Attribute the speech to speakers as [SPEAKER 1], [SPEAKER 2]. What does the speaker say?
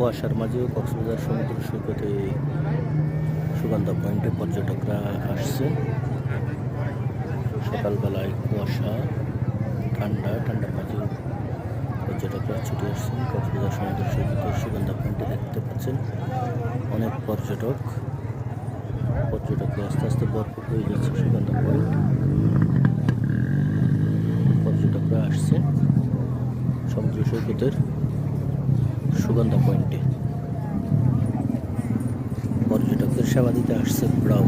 [SPEAKER 1] কুয়াশার মাঝেও কক্সবাজার সমুদ্র সৈকতে সুগন্ধা পয়েন্টে পর্যটকরা আসছে। সকালবেলায় কুয়াশা, ঠান্ডার মাঝেও পর্যটকরা ছুটে আসছেন কক্সবাজার সমুদ্র সৈকতে সুগন্ধা পয়েন্টে। দেখতে পাচ্ছেন অনেক পর্যটকরা আস্তে আস্তে ভরপুর হয়ে যাচ্ছে সুগন্ধা পয়েন্ট। পর্যটকরা আসছে সমুদ্র সৈকতের সুগন্ধা পয়েন্টে। পর্যটকদের সেবা দিতে আসছে ব্রাউ।